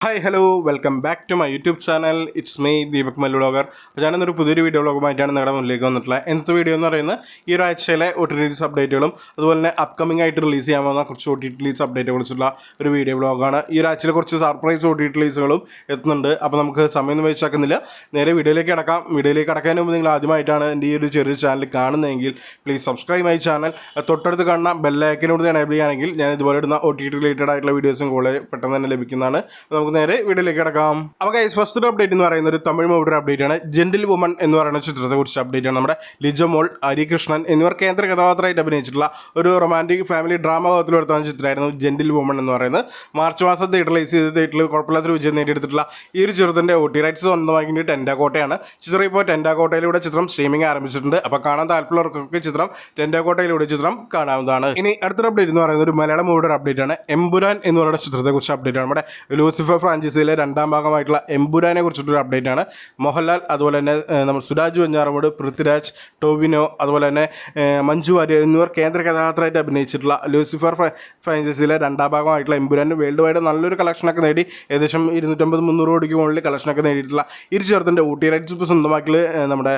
Hi hello welcome back to my YouTube channel. It's me Deepak Mallu vlogger. ഞാനിന്നൊരു പുതിയൊരു video വ്ളോഗുമായിട്ടാണ് നിങ്ങളുടെ മുന്നിലേക്ക് വന്നിട്ടുള്ളത്. ഇന്നത്തെ വീഡിയോ എന്ന് പറയുന്നത് ഈ ഒരു ആഴ്ചയിലെ OTT റിലീസ് അപ്ഡേറ്റുകളും അതുപോലെ തന്നെ അപ്കമിംഗ് ആയിട്ട് റിലീസ് ചെയ്യാൻ പോകുന്ന കുറച്ച് OTT റിലീസ് അപ്ഡേറ്റുകളെ കുറിച്ചുള്ള ഒരു വീഡിയോ വ്ളോഗാണ്. ഈ ഒരു ആഴ്ചയിൽ കുറച്ച് സർപ്രൈസ് OTT റിലീസുകളും എത്തുന്നുണ്ട്. അപ്പോൾ നമുക്ക് സമയം വെച്ചാക്കുന്നില്ല, നേരെ വീഡിയോയിലേക്ക് കിടക്കാം. വീഡിയോയിലേക്ക് കിടക്കുന്നതിന് മുമ്പ് നിങ്ങൾ ആദ്യമായിട്ടാണ് എൻ്റെ ഈ ഒരു ചെറിയ ചാനൽ കാണുന്നതെങ്കിൽ പ്ലീസ് സബ്സ്ക്രൈബ് മൈ ചാനൽ. തൊട്ടടുത്ത് കാണുന്ന ബെല്ലൈക്കനോട് എനേബിൾ ചെയ്യുകയാണെങ്കിൽ ഞാൻ ഇതുപോലെ ഇടുന്ന OTT റിലേറ്റഡ് ആയിട്ടുള്ള വീഡിയോസും കൂടുതൽ പെട്ടെന്ന് തന്നെ ലഭിക്കുന്നതാണ്. നമുക്ക് നേരെ വീഡിയോയിലേക്ക് കിടക്കാം. അപ്പോൾ ഗൈസ്, ഫസ്റ്റ് അപ്ഡേറ്റ് എന്ന് പറയുന്ന ഒരു തമിഴ് മൂവിയുടെ അപ്ഡേറ്റ് ആണ്. ജെന്റിൽ വുമൺ എന്ന് പറയുന്ന ചിത്രത്തെ കുറിച്ച് അപ്ഡേറ്റ് ആണ്. നമ്മുടെ ലിജമോൾ, ഹരികൃഷ്ണൻ എന്നിവർ കേന്ദ്ര കഥാപാത്രമായിട്ട് അഭിനയിച്ചിട്ടുള്ള ഒരു റൊമാൻറ്റിക് ഫാമിലി ഡ്രാമ ഭാഗത്തിൽ എടുത്ത ചിത്രമായിരുന്നു ജെന്റിൽ വുമൺ എന്ന് പറയുന്നത്. മാർച്ച് മാസം തിയേറ്ററിൽ റിലീസ് ചെയ്ത് തിയേറ്ററിൽ കുഴപ്പമില്ലാത്തൊരു വിജയം നേടിയെടുത്തിട്ടുള്ള ഈ ഒരു ചിത്രത്തിന്റെ OT റൈറ്റ്സ് സ്വന്തമാക്കിയിട്ട് ടെൻഡാക്കോട്ടയാണ്. ചിത്രം ഇപ്പോൾ ടെൻഡാക്കോട്ടയിലൂടെ ചിത്രം സ്ട്രീമിംഗ് ആരംഭിച്ചിട്ടുണ്ട്. അപ്പോൾ കാണാൻ താല്പര്യമുള്ളവർക്കൊക്കെ ചിത്രം ടെൻഡാക്കോട്ടയിലൂടെ ചിത്രം കാണാവുന്നതാണ്. ഇനി അടുത്തൊരു അപ്ഡേറ്റ് എന്ന് പറയുന്നത് ഒരു മലയാളം മൂവിയുടെ അപ്ഡേറ്റ് ആണ്. എമ്പുരാൻ എന്ന് പറയുന്ന ചിത്രത്തെ കുറിച്ച് അപ്ഡേറ്റ് ആണ്. നമ്മുടെ ലൂസിഫർ ഫ്രാഞ്ചൈസിയിലെ രണ്ടാം ഭാഗമായിട്ടുള്ള എമ്പുരാനെ കുറിച്ചിട്ടൊരു അപ്ഡേറ്റ് ആണ്. മോഹൻലാൽ, അതുപോലെ തന്നെ നമ്മൾ സുരാജ് വെഞ്ഞാറമൂട്, പൃഥ്വിരാജ്, ടോവിനോ, അതുപോലെ തന്നെ മഞ്ജു വാര്യർ എന്നിവർ കേന്ദ്ര കഥാപാത്രമായിട്ട് അഭിനയിച്ചിട്ടുള്ള ലൂസിഫർ ഫ്രാഞ്ചൈസിയിലെ രണ്ടാം ഭാഗമായിട്ടുള്ള എമ്പുരാൻ വേൾഡ് വൈഡ് നല്ലൊരു കളക്ഷനൊക്കെ നേടി. ഏകദേശം 250-300 കോടിക്ക് മുകളിൽ കളക്ഷനൊക്കെ നേടിയിട്ടുള്ള ഈ ചിത്രത്തിൻ്റെ OT റൈറ്റ്സ് ഇപ്പോൾ സ്വന്തമാക്കിൽ നമ്മുടെ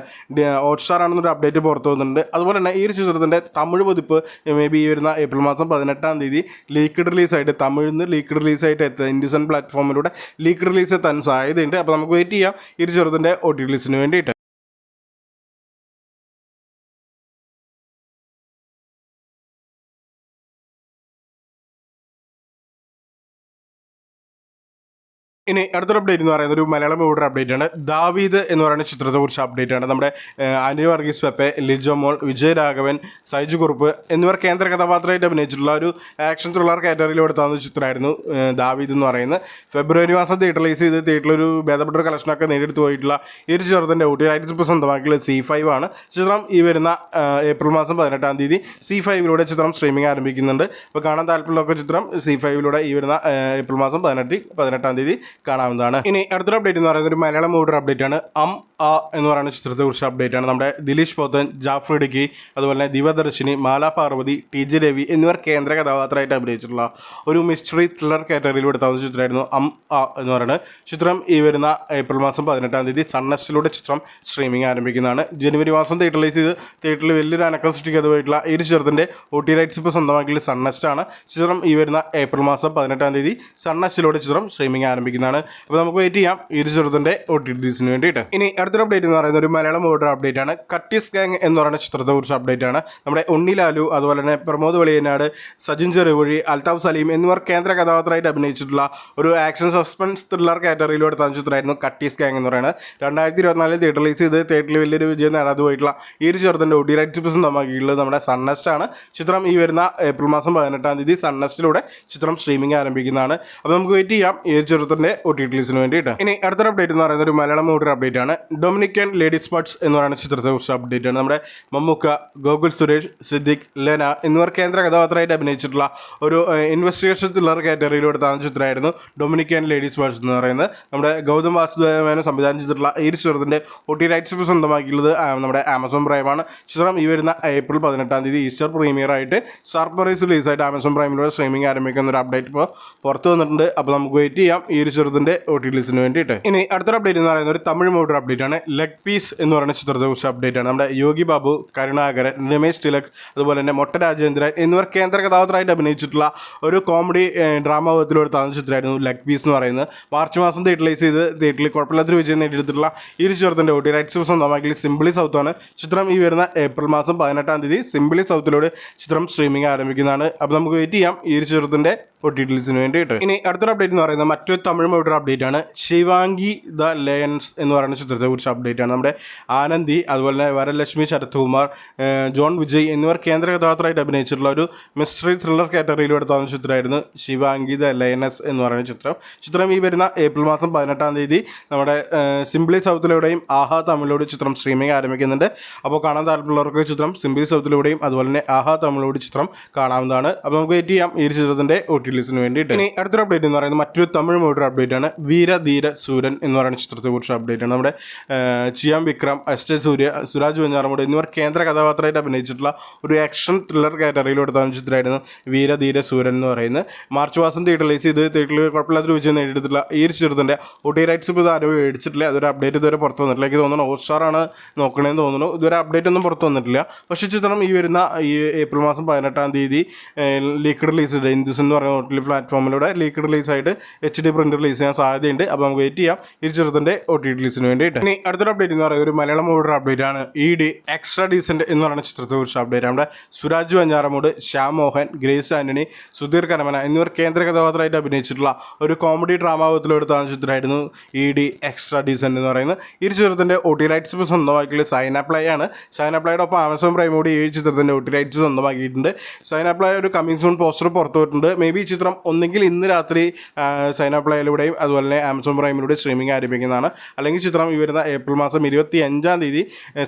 ഹോട്ട്സ്റ്റാർ ആണെന്നൊരു അപ്ഡേറ്റ് പുറത്തു വന്നിട്ടുണ്ട്. അതുപോലെ തന്നെ ഈ ചിത്രത്തിൻ്റെ തമിഴ് പതിപ്പ് മേ ബി ഈ വരുന്ന ഏപ്രിൽ മാസം 18-ാം തീയതി ലീക്ക്ഡ് റിലീസായിട്ട് തമിഴിൽ നിന്ന് ലീക്ക്ഡ് റിലീസായിട്ട് എത്തുക ഇൻഡിസൺ പ്ലാറ്റ്ഫോമിലൂടെ ലീക്ക് റിലീസ് എത്താൻ സാധ്യതയുണ്ട്. അപ്പോൾ നമുക്ക് വെയിറ്റ് ചെയ്യാം ഈ ചെറുതിൻ്റെ OT റിലീസിന് വേണ്ടിയിട്ട്. ഇനി അടുത്തൊരു അപ്ഡേറ്റ് എന്ന് പറയുന്നത് ഒരു മലയാളം മൂവിയുടെ അപ്ഡേറ്റ് ആണ്. ദാവീദ് എന്ന് പറയുന്ന ചിത്രത്തെ കുറിച്ച് അപ്ഡേറ്റ് ആണ്. നമ്മുടെ ആന്റണി വർഗീസ് പെപ്പെ, ലിജോമോൾ, വിജയരാഘവൻ, സൈജു കുറുപ്പ് എന്നിവർ കേന്ദ്ര കഥാപാത്രമായിട്ട് അഭിനയിച്ചിട്ടുള്ള ഒരു ആക്ഷൻ ത്രില്ലർ കാറ്റഗറിയിൽ എടുത്താവുന്ന ചിത്രമായിരുന്നു ദാവീദ് എന്ന് പറയുന്നത്. ഫെബ്രുവരി മാസം തിയേറ്റർ റിലീസ് ചെയ്ത് തിയേറ്ററിലൊരു ഭേദപ്പെട്ടൊരു കളക്ഷനൊക്കെ നേടിയെടുത്ത് പോയിട്ടുള്ള ഈ ഒരു ചിത്രത്തിൻ്റെ OT റൈറ്റ്സ് ഇപ്പോൾ സ്വന്തമാക്കിയുള്ള C5 ആണ്. ചിത്രം ഈ വരുന്ന ഏപ്രിൽ മാസം 18-ാം തീയതി C5 ചിത്രം സ്ട്രീമിംഗ് ആരംഭിക്കുന്നുണ്ട്. അപ്പോൾ കാണാൻ താല്പര്യമുള്ളവർക്ക് ചിത്രം C5 ഈ വരുന്ന ഏപ്രിൽ മാസം 18-ാം തീയതി കാണാവുന്നതാണ്. ഇനി അടുത്തൊരു അപ്ഡേറ്റ് എന്ന് പറയുന്നത് ഒരു മലയാളം മൂവിയുടെ അപ്ഡേറ്റ് ആണ്. എന്ന് പറയുന്ന ചിത്രത്തെ കുറിച്ച് അപ്ഡേറ്റ് ആണ്. നമ്മുടെ ദിലീഷ് പോത്തൻ, ജാഫർ ഇടുക്കി, അതുപോലെ തന്നെ ദിവദർശിനി, മാല പാർവതി, TJ രവി എന്നിവർ കേന്ദ്ര കഥാപാത്രമായിട്ട് അഭിനയിച്ചിട്ടുള്ള ഒരു മിസ്റ്ററി ത്രില്ലർ കാറ്റഗറിയിൽ എടുത്താവുന്ന ചിത്രമായിരുന്നു എന്ന് പറയുന്നത്. ചിത്രം ഈ വരുന്ന ഏപ്രിൽ മാസം 18-ാം തീയതി സൺനെസ്റ്റിലൂടെ ചിത്രം സ്ട്രീമിംഗ് ആരംഭിക്കുന്നതാണ്. ജനുവരി മാസം തിയേറ്റർ റിലീസ് ചെയ്ത് തിയേറ്ററിൽ വലിയൊരു അനക്കം സൃഷ്ടിക്കാതെ പോയിട്ടുള്ള ഈ ചിത്രത്തിൻ്റെ OT റൈറ്റ്സ് ഇപ്പോൾ സ്വന്തമാക്കിയത് സൺനെസ്റ്റ് ആണ്. ചിത്രം ഈ വരുന്ന ഏപ്രിൽ മാസം 18-ാം തീയതി സൺനെസ്റ്റിലൂടെ ചിത്രം സ്ട്രീമിംഗ് ആരംഭിക്കുന്നതാണ്. അപ്പോൾ നമുക്ക് വെയിറ്റ് ചെയ്യാം ഈ ചിത്രത്തിൻ്റെ OT റിലീസിന് വേണ്ടിയിട്ട്. ഇനി അടുത്തൊരു അപ്ഡേറ്റ് എന്ന് പറയുന്നത് ഒരു മലയാളം മൂവിയുടെ അപ്ഡേറ്റ് ആണ്. കട്ടീസ് ഗാങ് എന്ന് പറയുന്ന ചിത്രത്തെ കുറിച്ച് അപ്ഡേറ്റ് ആണ്. നമ്മുടെ ഉണ്ണി ലാലു, അതുപോലെ തന്നെ പ്രമോദ് വെളിയനാട്, സജിൻ ചെറുകുഴി, അൽതാഫ് സലീം എന്നിവർ കേന്ദ്ര കഥാപാത്രമായിട്ട് അഭിനയിച്ചിട്ടുള്ള ഒരു ആക്ഷൻ സസ്പെൻസ് ത്രില്ലർ കാറ്റഗറിയിൽ എടുത്ത ചിത്രമായിരുന്നു കട്ടീസ് ഗാങ് എന്ന് പറയുന്നത്. 2024 തിയേറ്റർ റിലീസ് ചെയ്ത് തിയേറ്ററിൽ വലിയൊരു വിജയം നേടാതെ പോയിട്ടുള്ള ഈ ചിത്രത്തിൻ്റെ OT റൈറ്റ്സ് സ്വന്തമാക്കിയിട്ടുള്ളത് നമ്മുടെ സൺനെസ്റ്റ് ആണ്. ചിത്രം ഈ വരുന്ന ഏപ്രിൽ മാസം 18-ാം തീയതി സൺനെസ്റ്റിലൂടെ ചിത്രം സ്ട്രീമിംഗ് ആരംഭിക്കുന്നതാണ്. അപ്പോൾ നമുക്ക് വെയിറ്റ് ചെയ്യാം ഈ ചിത്രത്തിൻ്റെ OT റിലീസിന് വേണ്ടിയിട്ട്. ഇനി അടുത്തൊരു അപ്ഡേറ്റ് എന്ന് പറയുന്നത് ഒരു മലയാളം മൂവിയുടെ അപ്ഡേറ്റ് ആണ്. ഡൊമിനിക്കൻ ലേഡീസ് പാർട്സ് എന്ന് പറയുന്ന ചിത്രത്തെ കുറിച്ച് അപ്ഡേറ്റ് ആണ്. നമ്മുടെ മമ്മൂക്ക, ഗോകുൽ സുരേഷ്, സിദ്ദിഖ്, ലെന എന്നിവർ കേന്ദ്ര കഥാപാത്രമായിട്ട് അഭിനയിച്ചിട്ടുള്ള ഒരു ഇൻവെസ്റ്റിഗേഷൻ ത്രില്ലർ കാറ്റഗറിയിൽ എടുത്ത ചിത്രമായിരുന്നു ഡൊമിനിക്കൻ ലേഡീസ് പാർട്സ് എന്ന് പറയുന്നത്. നമ്മുടെ ഗൗതം വാസുദേവനെ സംവിധാനം ചെയ്തിട്ടുള്ള ഈ ചിത്രത്തിൻ്റെ OT റൈറ്റ്സ് സ്വന്തമാക്കിയുള്ളത് നമ്മുടെ ആമസോൺ പ്രൈമാണ്. ചിത്രം ഈ വരുന്ന ഏപ്രിൽ 18-ാം തീയതി ഈസ്റ്റർ പ്രീമിയർ ആയിട്ട് സർപ്രൈസ് റിലീസായിട്ട് ആമസോൺ പ്രൈമിലൂടെ സ്ട്രീമിംഗ് ആരംഭിക്കുന്ന ഒരു അപ്ഡേറ്റ് ഇപ്പോൾ പുറത്തു വന്നിട്ടുണ്ട്. അപ്പോൾ നമുക്ക് വെയിറ്റ് ചെയ്യാം ഈ ചിത്രത്തിൻ്റെ OT റിലീസിന് വേണ്ടിയിട്ട്. ഇനി അടുത്തൊരു അപ്ഡേറ്റ് എന്ന് പറയുന്നത് ഒരു തമിഴ് മൂവിയുടെ അപ്ഡേറ്റ് ആണ്. ലെഗ് പീസ് എന്ന് പറയുന്ന ചിത്രത്തെ കുറിച്ച് അപ്ഡേറ്റ് ആണ്. നമ്മുടെ യോഗി ബാബു, കരുണാകരൻ, രമേശ് തിലക്, അതുപോലെ തന്നെ മൊട്ട രാജേന്ദ്രൻ എന്നിവർ കേന്ദ്ര കഥാപാത്രമായിട്ട് അഭിനയിച്ചിട്ടുള്ള ഒരു കോമഡി ഡ്രാമ വിധത്തിലെടുത്ത ചിത്രമായിരുന്നു ലെഗ് പീസ് എന്ന് പറയുന്നത്. മാർച്ച് മാസം തിയേറ്റർ റിലീസ് ചെയ്ത് തിയേറ്ററിൽ കുഴപ്പമില്ലാത്തൊരു വിജയം നേടിയെടുത്തിട്ടുള്ള ഈ ചിത്രത്തിൻ്റെ OT റൈറ്റ്സ് സ്വന്തമാക്കി സിംപിളി സൗത്ത് ആണ്. ചിത്രം ഈ വരുന്ന ഏപ്രിൽ മാസം 18-ാം തീയതി സിംപിളി സൗത്തിലൂടെ ചിത്രം സ്ട്രീമിംഗ് ആരംഭിക്കുന്നതാണ്. അപ്പോൾ നമുക്ക് വെയിറ്റ് ചെയ്യാം ഈ ചിത്രത്തിൻ്റെ OT റിലീസിന് വേണ്ടിയിട്ട്. ഇനി അടുത്തൊരു അപ്ഡേറ്റ് എന്ന് പറയുന്നത് മറ്റൊരു തമിഴ് മൂവിയുടെ അപ്ഡേറ്റ് ആണ്. ശിവാംഗി ദ ലയൺസ് എന്ന് പറയുന്ന ചിത്രത്തെ കുറിച്ച് അപ്ഡേറ്റ് ആണ്. നമ്മുടെ ആനന്ദി, അതുപോലെ തന്നെ വരലക്ഷ്മി, ശരത്കുമാർ, ജോൺ വിജയ് എന്നിവർ കേന്ദ്ര കഥാപാത്രമായിട്ട് അഭിനയിച്ചിട്ടുള്ള ഒരു മിസ്റ്ററി ത്രില്ലർ കാറ്റഗറിയിൽ എടുത്താവുന്ന ചിത്രമായിരുന്നു ശിവാംഗി ദ ലയനസ് എന്ന് പറയുന്ന ചിത്രം. ചിത്രം ഈ വരുന്ന ഏപ്രിൽ മാസം 18-ാം തീയതി നമ്മുടെ സിംപിളി സൗത്തിലൂടെയും ആഹാ തമിഴിലൂടെ ചിത്രം സ്ട്രീമിംഗ് ആരംഭിക്കുന്നുണ്ട്. അപ്പോൾ കാണാൻ താല്പര്യമുള്ളവർക്ക് ചിത്രം സിംപിളി സൗത്തിലൂടെയും അതുപോലെ തന്നെ ആഹാ തമിഴിലൂടെ ചിത്രം കാണാവുന്നതാണ്. അപ്പോൾ നമുക്ക് വെയിറ്റ് ചെയ്യാം ഈ ചിത്രത്തിൻ്റെ OT റിലീസിന് വേണ്ടിയിട്ട്. ഇനി അടുത്തൊരു അപ്ഡേറ്റ് എന്ന് പറയുന്നത് മറ്റൊരു തമിഴ് മൂവിയുടെ അപ്ഡേറ്റ് അപ്ഡേറ്റ് ആണ്. വീരധീര സൂരൻ എന്ന് പറയുന്ന ചിത്രത്തെക്കുറിച്ച് അപ്ഡേറ്റ് ആണ്. നമ്മുടെ ചിയാം വിക്രം, എസ് സൂര്യ, സുരാജ് വെഞ്ഞാറമൂട് എന്നിവർ കേന്ദ്ര കഥാപാത്രമായിട്ട് അഭിനയിച്ചിട്ടുള്ള ഒരു ആക്ഷൻ ത്രില്ലർ കാറ്റഗറിയിലെടുത്ത ചിത്രമായിരുന്നു വീരധീര സൂരൻ എന്ന് പറയുന്നത്. മാർച്ച് മാസം തിയേറ്റർ റിലീസ് ചെയ്ത് തിയേറ്ററിൽ കുഴപ്പമില്ലാത്ത വിജയം നേടിയെടുത്തിട്ടുള്ള ഈ ഒരു ചിത്രത്തിൻ്റെ OTT റൈറ്റ്സ് ഇപ്പോൾ ആരും മേടിച്ചിട്ടില്ല. അതൊരു അപ്ഡേറ്റ് ഇതുവരെ പുറത്ത് വന്നിട്ടില്ല. എനിക്ക് തോന്നുന്നു ഹോട്ട്സ്റ്റാറാണ് നോക്കണേന്ന് തോന്നുന്നു. ഇതുവരെ അപ്ഡേറ്റ് ഒന്നും പുറത്ത് വന്നിട്ടില്ല. പക്ഷേ ചിത്രം ഈ വരുന്ന ഏപ്രിൽ മാസം 18-ാം തീയതി ലീക്ക്ഡ് റിലീസ് ചെയ്ത് ഹിന്ദുസ് എന്ന് പറയുന്ന OTT പ്ലാറ്റ്ഫോമിലൂടെ ലീക്ക്ഡ് റിലീസായിട്ട് HD പ്രിൻ്റ് റിലീസ് ചെയ്യാൻ സാധ്യതയുണ്ട്. അപ്പോൾ നമുക്ക് വെയിറ്റ് ചെയ്യാം ഈ ചിത്രത്തിൻ്റെ OTT റിലീസിന് വേണ്ടിയിട്ട്. ഇനി അടുത്തൊരു അപ്ഡേറ്റ് എന്ന് പറയുന്നത് ഒരു മലയാളം മൂവിയുടെ അപ്ഡേറ്റ് ആണ്. ED എക്സ്ട്രാ ഡീസൻറ്റ് എന്ന് പറയുന്ന ചിത്രത്തെക്കുറിച്ച് അപ്ഡേറ്റ്. നമ്മുടെ സുരാജ് വെഞ്ഞാറമൂട്, ശ്യാം മോഹൻ, ഗ്രേസ് ആൻ്റണി, സുധീർ കരമന എന്നിവർ കേന്ദ്ര കഥാപാത്രമായിട്ട് അഭിനയിച്ചിട്ടുള്ള ഒരു കോമഡി ഡ്രാമാവത്തിലെടുത്ത ചിത്രമായിരുന്നു ED എക്സ്ട്രാ ഡീസൻറ്റ് എന്ന് പറയുന്നത്. ഈ ചിത്രത്തിൻ്റെ OTT റൈറ്റ്സ് ഇപ്പോൾ സ്വന്തമാക്കിയുള്ള സൈനാപ്ലൈ ആണ്. സൈനാപ്ലൈയുടെ ഒപ്പം ആമസോൺ പ്രൈം കൂടി ഈ ചിത്രത്തിൻ്റെ OTT റൈറ്റ്സ് സ്വന്തമാക്കിയിട്ടുണ്ട്. സൈനാപ്ലൈ ഒരു കമ്മിങ് സൂൺ പോസ്റ്റർ പുറത്തു വിട്ടിട്ടുണ്ട്. മേ ബി ഈ ചിത്രം ഒന്നെങ്കിൽ ഇന്ന് രാത്രി സൈനാപ്ലൈയിലൂടെയും അതുപോലെ തന്നെ ആമസോൺ പ്രൈമിലൂടെ സ്ട്രീമിംഗ് ആരംഭിക്കുന്നതാണ്. അല്ലെങ്കിൽ ചിത്രം ഈ വരുന്ന ഏപ്രിൽ മാസം 25-ാം തീയതി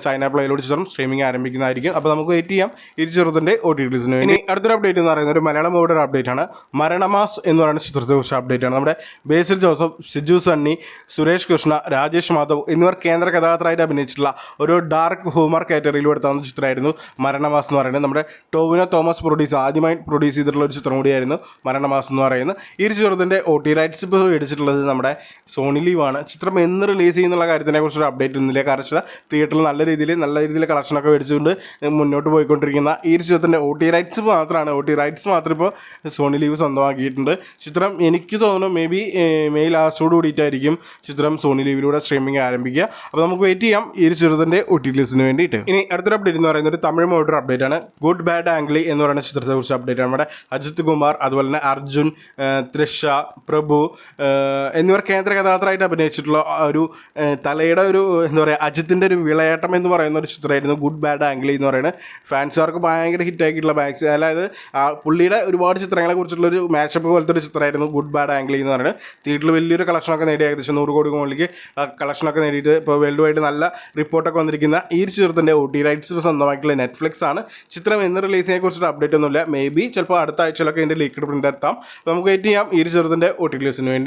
സൈനാപ്ലൈയിലൂടെ ചിത്രം സ്ട്രീമിംഗ് ആരംഭിക്കുന്നതായിരിക്കും. അപ്പോൾ നമുക്ക് വെയിറ്റ് ചെയ്യാം ഈ ചിത്രത്തിൻ്റെ OTT റിലീസിന് വേണ്ടി. അടുത്തൊരു അപ്ഡേറ്റ് എന്ന് പറയുന്നത് ഒരു മലയാളം മൂവിയുടെ അപ്ഡേറ്റ് ആണ്. മരണമാസ് എന്ന് പറയുന്ന ചിത്രത്തെക്കുറിച്ച് അപ്ഡേറ്റ് ആണ്. നമ്മുടെ ബേസിൽ ജോസഫ്, സിജു സണ്ണി, സുരേഷ് കൃഷ്ണ, രാജേഷ് മാധവ് എന്നിവർ കേന്ദ്ര കഥാപാത്രമായിട്ട് അഭിനയിച്ചിട്ടുള്ള ഒരു ഡാർക്ക് ഹ്യൂമർ കാറ്റഗറിയിൽ എടുത്താവുന്ന ചിത്രമായിരുന്നു മരണമാസ് എന്ന് പറയുന്നത്. നമ്മുടെ ടോവിനോ തോമസ് ആദ്യമായി പ്രൊഡ്യൂസ് ചെയ്തിട്ടുള്ള ഒരു ചിത്രം കൂടിയായിരുന്നു മരണമാസ് എന്ന് പറയുന്നത്. ഈ ഒരു ചിത്രത്തിൻ്റെ OTT റൈറ്റ്സ് ഇപ്പോൾ മേടിച്ചിട്ടുള്ളത് നമ്മുടെ സോണി ലീവ് ആണ്. ചിത്രം എന്ന് റിലീസ് ചെയ്യുന്നുള്ള കാര്യത്തിനെ കുറിച്ചൊരു അപ്ഡേറ്റ് ഒന്നുമില്ല. കാരണം തിയേറ്ററിൽ നല്ല രീതിയിൽ കളക്ഷനൊക്കെ മേടിച്ചുകൊണ്ട് മുന്നോട്ട് പോയിക്കൊണ്ടിരിക്കുന്ന ഈ ഒരു ചിത്രത്തിൻ്റെ OTT റൈറ്റ്സ് മാത്രം ഇപ്പോൾ സോണി ലീവ് സ്വന്തമാക്കിയിട്ടുണ്ട്. ചിത്രം എനിക്ക് തോന്നുന്നു മേ ബി മെയ് ലാസ്റ്റോട് കൂടിയിട്ടായിരിക്കും ചിത്രം സോണി ലീവിലൂടെ സ്ട്രീമിംഗ് ആരംഭിക്കുക. അപ്പോൾ നമുക്ക് വെയിറ്റ് ചെയ്യാം ഈ ഒരു ചിത്രത്തിൻ്റെ OTT റിലീസിന് വേണ്ടിയിട്ട്. ഇനി അടുത്തൊരു അപ്ഡേറ്റ് എന്ന് പറയുന്നത് ഒരു തമിഴ് മൂവിയുടെ അപ്ഡേറ്റ് ആണ്. ഗുഡ് ബാഡ് ആംഗ്ലി എന്ന് പറയുന്ന ചിത്രത്തെക്കുറിച്ച് അപ്ഡേറ്റ് ആണ്. നമ്മുടെ അജിത് കുമാർ, അതുപോലെ തന്നെ അർജുൻ, തൃഷ, പ്രഭു എന്നിവർ കേന്ദ്ര കഥാപാത്രമായിട്ട് അഭിനയിച്ചിട്ടുള്ള ഒരു തലയുടെ ഒരു എന്താ പറയുക അജിത്തിൻ്റെ ഒരു വിളയാട്ടം എന്ന് പറയുന്ന ഒരു ചിത്രമായിരുന്നു ഗുഡ് ബാഡ് ആംഗ്ലി എന്ന് പറയുന്നത്. ഫാൻസുകാർക്ക് ഭയങ്കര ഹിറ്റാക്കിയിട്ടുള്ള അതായത് പുള്ളിയുടെ ഒരുപാട് ചിത്രങ്ങളെ കുറിച്ചുള്ളൊരു മാച്ചപ്പ് പോലത്തെ ഒരു ചിത്രമായിരുന്നു ഗുഡ് ബാഡ് ആംഗ്ലി എന്ന് പറയുന്നത്. തിയേറ്ററിൽ വലിയൊരു കളക്ഷനൊക്കെ നേടി, ഏകദേശം 100 കോടി മുകളിലേക്ക് കളക്ഷനൊക്കെ നേടിയിട്ട് ഇപ്പോൾ വേൾഡ് വൈഡ് നല്ല റിപ്പോർട്ടൊക്കെ വന്നിരിക്കുന്ന ഈ ഒരു ചിത്രത്തിൻ്റെ OTT റൈറ്റ്സ് സ്വന്തമാക്കിയുള്ള നെറ്റ്ഫ്ലിക്സ് ആണ്. ചിത്രം എന്ന് റിലീസിനെ കുറിച്ചിട്ട് അപ്ഡേറ്റ് ഒന്നുമില്ല. മേ ബി ചിലപ്പോൾ അടുത്ത ആഴ്ചയിലൊക്കെ ഇതിൻ്റെ ലീക്ക്ഡ് പ്രിൻ്റ് എത്താം. നമുക്ക് വെയിറ്റ് ചെയ്യാം ഈ ഒരു ചിത്രത്തിൻ്റെ OTT റിലീസിന് വേണ്ടി.